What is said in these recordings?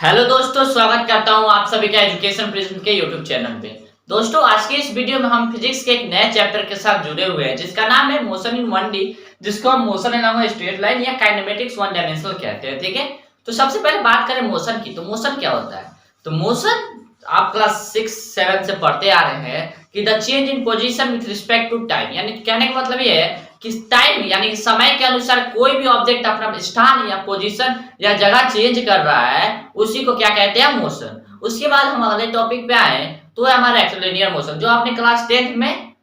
Hello दोस्तों, स्वागत करता हूं आप सभी का एजुकेशन प्रिज्म के यूट्यूब चैनल पे। दोस्तों, आज की इस वीडियो में हम फिजिक्स के एक नए चैप्टर के साथ जुड़े हुए हैं जिसका नाम है मोशन इन 1D, जिसको हम मोशन इन स्ट्रेट लाइन या काइनेमेटिक्स वन डायमेंशनल कहते हैं। ठीक है, तो सबसे पहले बात करें मोशन की। तो मोशन क्या होता है? तो मोशन आप क्लास 6-7 से पढ़ते आ रहे हैं कि the change in position with respect to time, यानी कहने का मतलब ये है कि टाइम यानी कि समय के अनुसार कोई भी ऑब्जेक्ट अपना स्थान या पोजीशन या जगह चेंज कर रहा है, उसी को क्या कहते हैं? मोशन। उसके बाद हम अगले टॉपिक पे आए तो है हमारा रेक्टिलिनियर मोशन, जो आपने क्लास 10th में,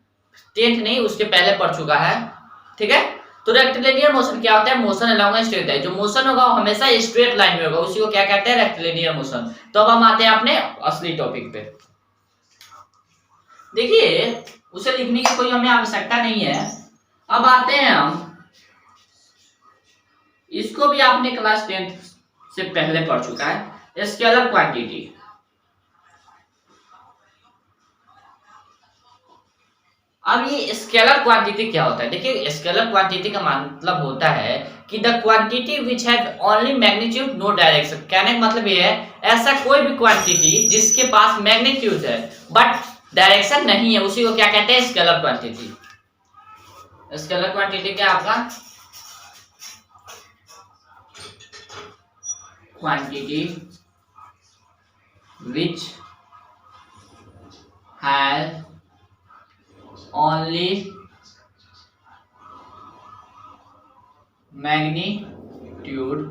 10th नहीं उसके पहले पढ़ चुका है। ठीक है, तो रेक्टिलिनियर मोशन क्या होता है? Motion along a straight line. जो मोशन होगा वो हमेशा स्ट्रेट लाइन में होगा, उसी को क्या कहते हैं? Rectilinear motion. तो अब हम आते हैं अपने असली टॉपिक पे। देखिए, उसे लिखने की कोई हमें आवश्यकता नहीं है। अब आते हैं हम, इसको भी आपने क्लास 10th से पहले पढ़ चुका है, स्केलर क्वांटिटी। अब ये स्केलर क्वांटिटी क्या होता है? देखिए, स्केलर क्वांटिटी का मतलब होता है कि the quantity which has only magnitude no direction. कहने का मतलब ये है ऐसा कोई भी क्वांटिटी जिसके पास मैग्नीट्यूड है बट डायरेक्शन नहीं है, उसी को क्या कहते हैं? Scalar quantity. स्केलर क्वांटिटी क्या आपका? Quantity which has only magnitude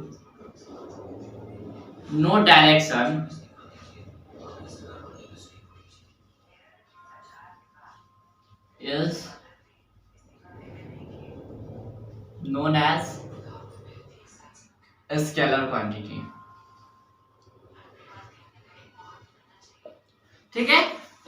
no direction is known as scalar quantity। ठीक है,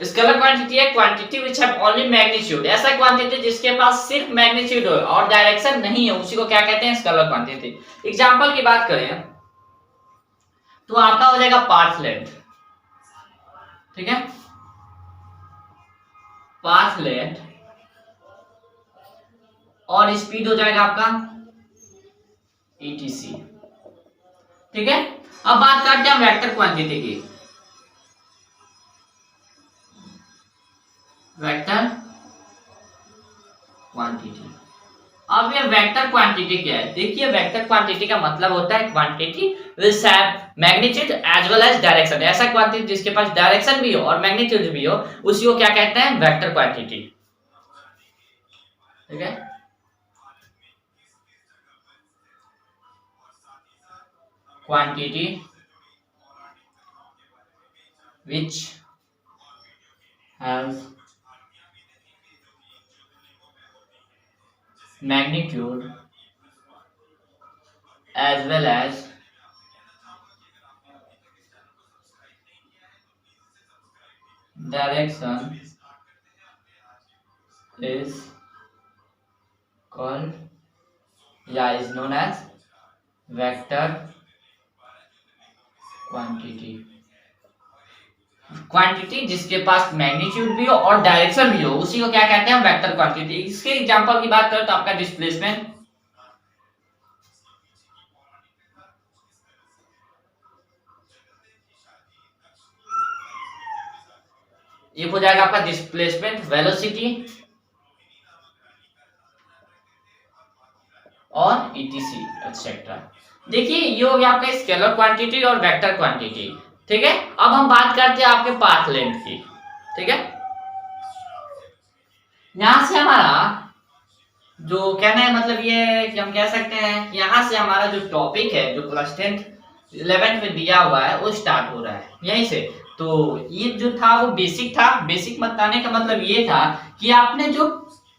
स्केलर क्वांटिटी है quantity which have only magnitude, ऐसा क्वांटिटी जिसके पास सिर्फ मैग्नीट्यूड हो और डायरेक्शन नहीं है, उसी को क्या कहते हैं? Scalar quantity. एग्जांपल की बात करें तो आपका हो जाएगा पाथ लेंथ। ठीक है, पाथ लेंथ और स्पीड हो जाएगा आपका ETC। ठीक है, अब बात करते हैं वेक्टर क्वांटिटी की। Vector quantity. अब ये वेक्टर क्वांटिटी क्या है? देखिए, वेक्टर क्वांटिटी का मतलब होता है quantity which have magnitude as well as direction. ऐसा क्वांटिटी जिसके पास डायरेक्शन भी हो और मैग्नीट्यूड भी हो, उसी को क्या कहते हैं? Vector quantity. ठीक है, quantity which have magnitude as well as direction is called is known as vector quantity। Quantity जिसके पास मैग्नीट्यूड भी हो और डायरेक्शन भी हो, उसी को क्या कहते हैं? Vector quantity. इसके एग्जांपल की बात करें तो आपका डिस्प्लेसमेंट, ये हो जाएगा आपका डिस्प्लेसमेंट, वेलोसिटी और ETC एक्सेट्रा। देखिए, ये हो गया आपका स्केलर क्वांटिटी और वेक्टर क्वांटिटी। ठीक है, अब हम बात करते हैं आपके पाथ लेंथ की। ठीक है, यहां से हमारा जो कहना है मतलब ये है कि हम कह सकते हैं कि यहां से हमारा जो टॉपिक है, जो क्लास 10th 11th में दिया हुआ है, वो स्टार्ट हो रहा है यहीं से। तो ये जो था वो बेसिक था। बेसिक बताने का मतलब ये था कि आपने जो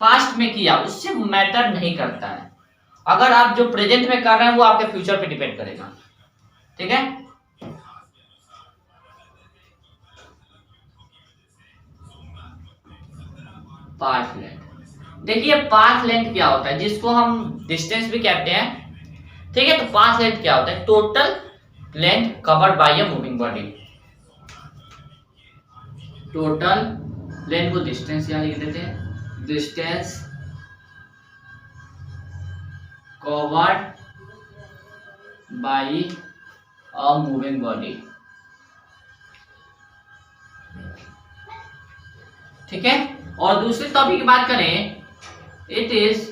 पास्ट में किया उससे मैटर नहीं करता है, अगर आप जो प्रेजेंट में कर रहे हैं वो आपके फ्यूचर पे डिपेंड करेगा। ठीक है, पाथ लेंथ। देखिए, पाथ लेंथ क्या होता है, जिसको हम डिस्टेंस भी कहते हैं। ठीक है, तो पाथ लेंथ क्या होता है? Total length covered by a moving body. Total length को डिस्टेंस यहां लिख देते हैं, distance covered by a moving body. ठीक है। और दूसरे टॉपिक की बात करें, it is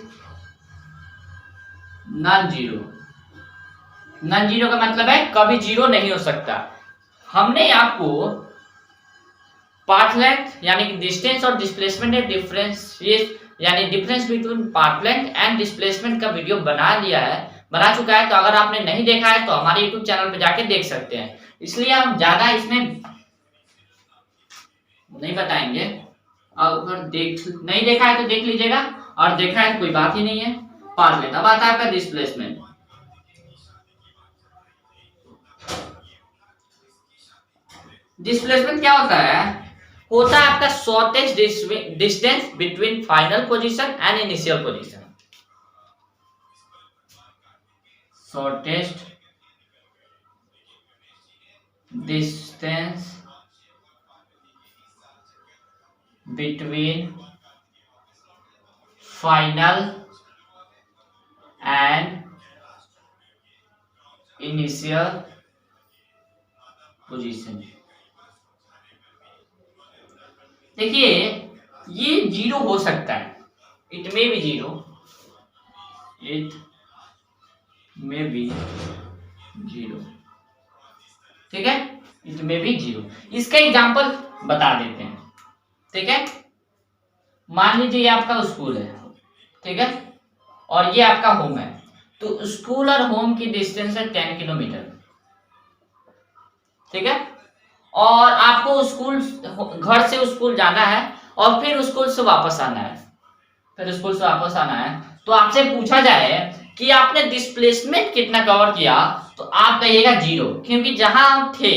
non zero. Non zero का मतलब है कभी जीरो नहीं हो सकता। हमने आपको पाथ लेंथ यानी कि डिस्टेंस और डिस्प्लेसमेंट है डिफरेंस यानी difference between path length and displacement का वीडियो बना चुका है। तो अगर आपने नहीं देखा है तो हमारे यूट्यूब चैनल पे जाके देख सकते हैं, इसलिए हम ज्यादा इसमें नहीं बताएंगे। अगर नहीं देखा है तो देख लीजिएगा, और देखा है तो कोई बात ही नहीं है। पाथ लेंथ, अब आता है आपका डिस्प्लेसमेंट। डिस्प्लेसमेंट क्या होता है आपका shortest distance between final position and initial position. Shortest distance between final and initial position. देखिए ये जीरो हो सकता है, it may be zero, it may be zero, ठीक है, इट मे बी जीरो। इसका एग्जांपल बता देते हैं, ठीक है। मान लीजिए ये आपका स्कूल है, ठीक है, और ये आपका होम है। तो स्कूल और होम की डिस्टेंस है 10 किलोमीटर, ठीक है। और आपको स्कूल, घर से स्कूल जाना है और फिर स्कूल से वापस आना है, तो आपसे पूछा जाए कि आपने डिस्प्लेसमेंट कितना कवर किया, तो आप कहिएगा जीरो, क्योंकि जहां हम थे,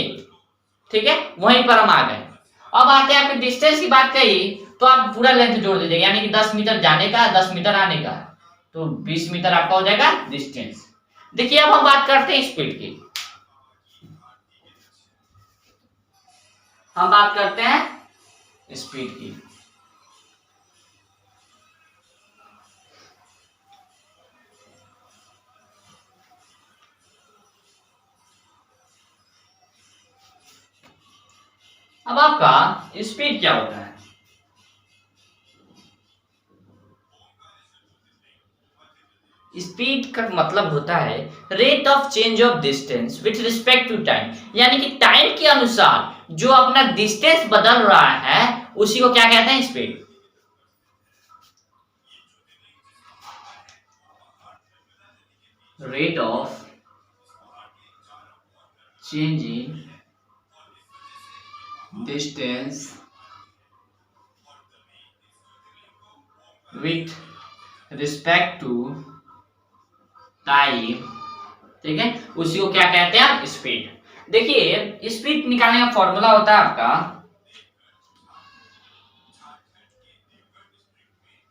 ठीक है, वहीं पर हम आ गए। अब आते हैं आपके डिस्टेंस की बात कही, तो आप पूरा लेंथ जोड़ दीजिएगा, यानी कि 10 मीटर जाने का, 10 मीटर आने का, तो 20 मीटर आपका हो जाएगा डिस्टेंस। देखिए अब हम बात करते हैं स्पीड की। हम बात करते हैं स्पीड की। अब आपका स्पीड क्या होता है? स्पीड का मतलब होता है rate of change of distance with respect to time, यानी कि टाइम के अनुसार जो अपना डिस्टेंस बदल रहा है उसी को क्या कहते हैं? Speed. Rate of change in distance with respect to time, ठीक है, उसी को क्या कहते हैं? स्पीड। देखिए स्पीड निकालने का फॉर्मूला होता है आपका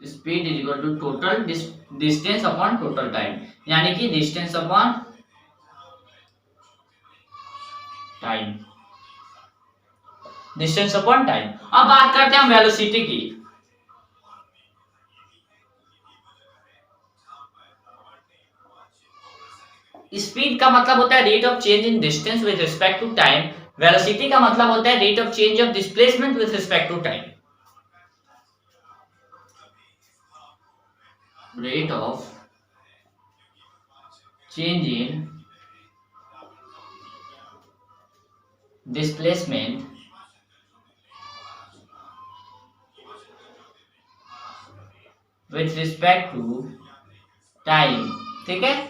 speed is equal to total distance upon total time, यानी कि distance upon time, distance upon time. अब बात करते हैं वेलोसिटी की। स्पीड का मतलब होता है rate of change in distance with respect to time, velocity का मतलब होता है rate of change of displacement with respect to time. Rate of change in displacement with respect to time, ठीक है,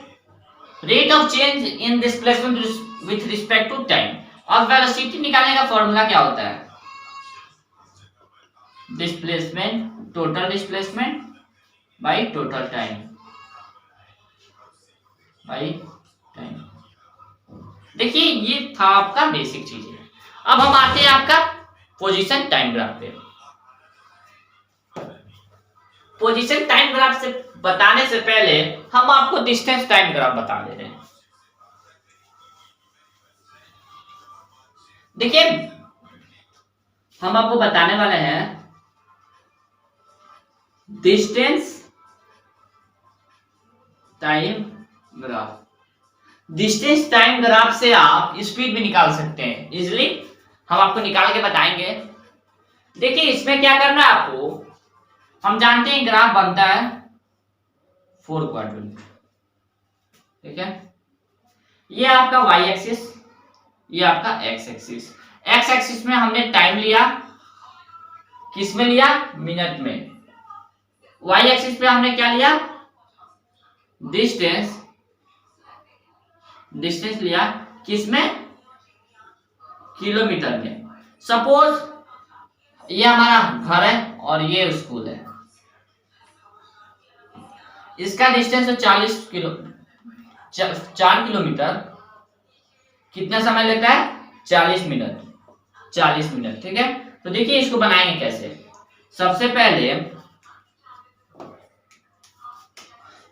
rate of change in displacement with respect to time. अब velocity निकालने का formula क्या होता है? Displacement, total displacement by total time, by time. देखिए ये था आपका बेसिक चीजें। अब हम आते हैं आपका पोजीशन टाइम ग्राफ पे। पोजीशन टाइम ग्राफ से बताने से पहले हम आपको डिस्टेंस टाइम ग्राफ बता दे रहे हैं। देखिए हम आपको बताने वाले हैं distance time graph. Distance time graph से आप स्पीड भी निकाल सकते हैं इजिली, हम आपको निकाल के बताएंगे। देखिए इसमें क्या करना है आपको, हम जानते हैं ग्राफ बनता है 4 क्वाड्रेंट, ठीक है। ये आपका वाई एक्सिस, ये आपका एक्स एक्सिस। एक्स एक्सिस में हमने टाइम लिया, किस में लिया, मिनट में। वाई एक्सिस पे हमने क्या लिया, डिस्टेंस, डिस्टेंस लिया, किस में, किलोमीटर में। सपोज ये हमारा घर है और ये स्कूल है, इसका डिस्टेंस है 4 किलोमीटर। कितना समय लेता है, 40 मिनट, 40 मिनट, ठीक है। तो देखिए इसको बनाएंगे कैसे। सबसे पहले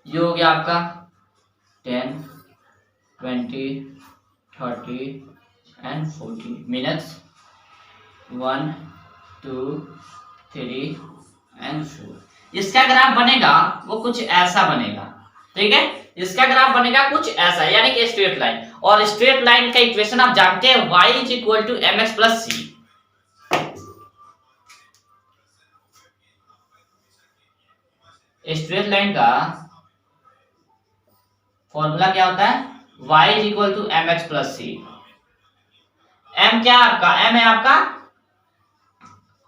ये हो गया आपका 10, 20, 30 एंड 40 मिनट्स, 1, 2, 3 एंड 4। इसका ग्राफ बनेगा वो कुछ ऐसा बनेगा, ठीक है। इसका ग्राफ बनेगा कुछ ऐसा, यानी कि स्ट्रेट लाइन। और स्ट्रेट लाइन का इक्वेशन आप जानते हैं, y is equal to m x plus c. Straight line का फॉर्मूला क्या होता है, y is equal to m x plus c. m क्या है आपका, m है आपका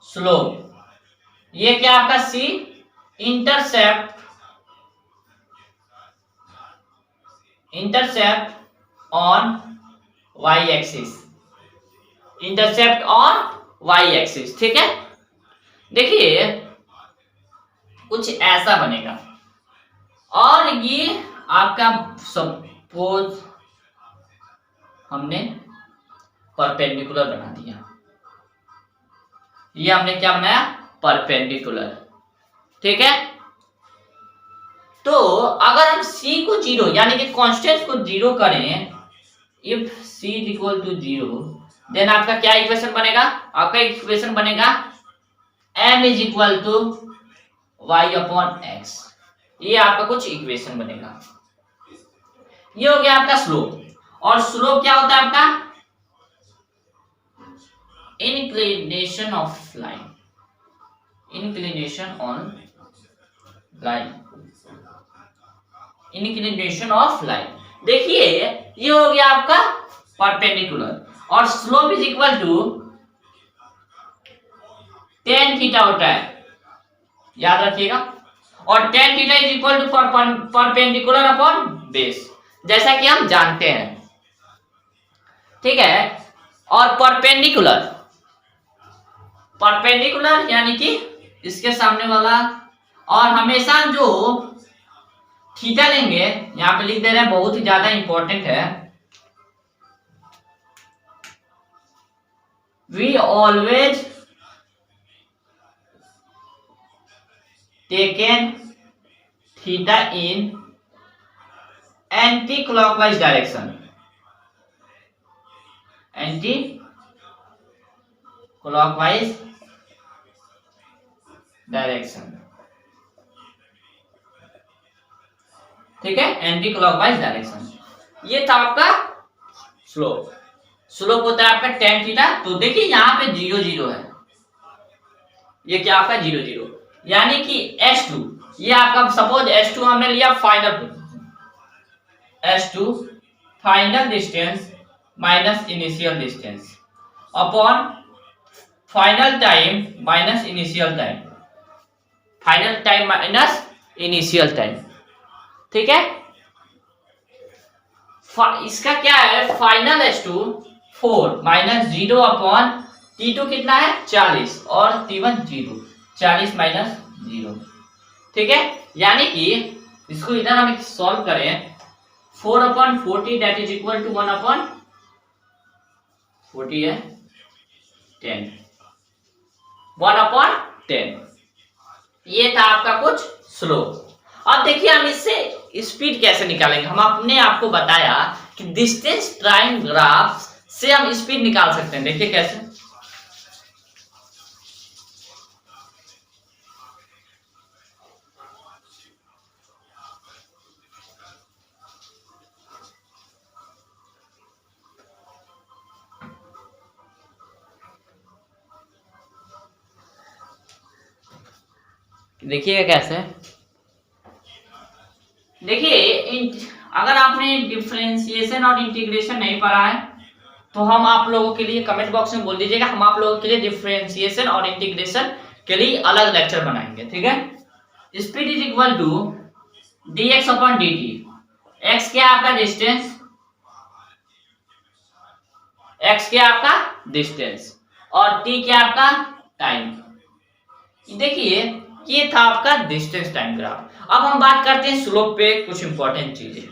स्लोप, ये क्या आपका c intercept, intercept on y axis, intercept on y axis, ठीक है। देखिए कुछ ऐसा बनेगा, और ये आपका सपोज हमने परपेंडिकुलर बना दिया, ये हमने क्या बनाया, परपेंडिकुलर, ठीक है। तो अगर हम c को 0 यानी कि कांस्टेंट को 0 करें, if c is equal to 0, then आपका क्या इक्वेशन बनेगा, आपका इक्वेशन बनेगा m is equal to y upon x। ये आपका कुछ इक्वेशन बनेगा। ये हो गया आपका स्लोप, और स्लोप क्या होता है आपका, inclination of line, inclination on line, inclination of line. देखिए ये हो गया आपका परपेंडिकुलर, और slope is equal to tan theta होता है, याद रखिएगा। और tan theta is equal to perpendicular upon base, जैसा कि हम जानते हैं, ठीक है। और परपेंडिकुलर, परपेंडिकुलर यानी कि इसके सामने वाला, और हमेशा जो थीटा लेंगे, यहां पे लिख दे रहे हैं, बहुत ही ज्यादा इंपॉर्टेंट है, we always taken theta in anti clockwise direction, anti clockwise direction, ठीक है, एंटी क्लॉकवाइज डायरेक्शन। ये था आपका स्लोप, स्लोप होता है आपका tan थीटा। तो देखिए यहाँ पे 0 0 है, ये क्या आपका 0 0, यानी कि S2, ये आपका सपोज S2 हमने लिया final, S2 final distance minus initial distance upon final time minus initial time, final time minus initial time, ठीक है। इसका क्या है, final S2 4 minus 0 upon T2 कितना है 40 और T1 0, 40 माइनस 0, ठीक है। यानी कि इसको इधर हम सॉल्व करें, 4 upon 40 that is equal to 1 upon 40 है 10, 1 अपॉन 10। ये था आपका कुछ स्लोप। अब देखिए हम इससे स्पीड कैसे निकालेंगे। हम अपने आपको बताया कि डिस्टेंस टाइम ग्राफ से हम स्पीड निकाल सकते हैं। देखिए कैसे, देखिएगा कैसे। देखिए अगर आपने डिफरेंशिएशन और इंटीग्रेशन नहीं पढ़ा है तो हम आप लोगों के लिए कमेंट बॉक्स में बोल दीजिएगा, हम आप लोगों के लिए डिफरेंशिएशन और इंटीग्रेशन के लिए अलग लेक्चर बनाएंगे, ठीक है। Speed is equal to dx upon dt। x क्या आपका डिस्टेंस, x क्या आपका डिस्टेंस और t क्या आपका टाइम। देखिए ये था आपका डिस्टेंस टाइम ग्राफ। अब हम बात करते हैं स्लोप पे कुछ इंपॉर्टेंट चीजें।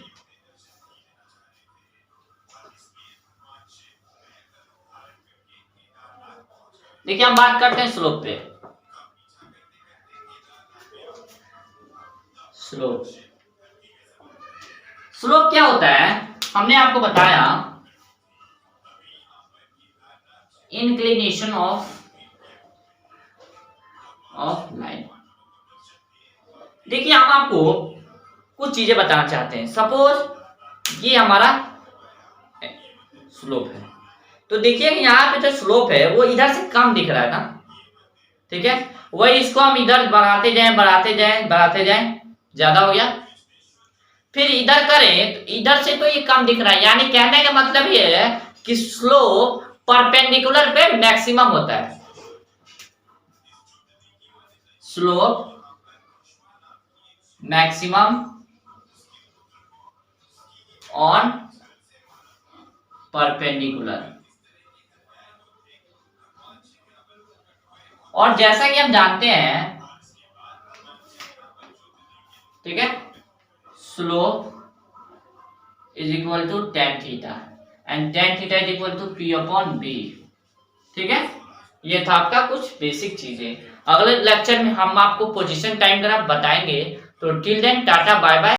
देखिए हम बात करते हैं स्लोप पे। स्लोप स्लोप क्या होता है, हमने आपको बताया इंक्लिनेशन ऑफ लाइन। देखिए हम आपको कुछ चीजें बताना चाहते हैं। सपोज ये हमारा स्लोप है, तो देखिए यहाँ पे जो स्लोप है वो इधर से कम दिख रहा है ना, ठीक है। वही इसको हम इधर बढ़ाते जाएं बढ़ाते जाएं बढ़ाते जाएं, ज्यादा हो गया। फिर इधर करें तो इधर से तो ये कम दिख रहा है, यानी कहने का मतलब ये है कि स्लोप परपेंडिकुलर पे मैक्सिमम होता है। Slope maximum on perpendicular. और जैसा कि हम जानते हैं, ठीक है, slope is equal to tan theta and tan theta is equal to p upon b, ठीक है। ये था आपका कुछ बेसिक चीजें। अगले लेक्चर में हम आपको पोजीशन टाइम ग्राफ बताएंगे। तो till then tata bye bye.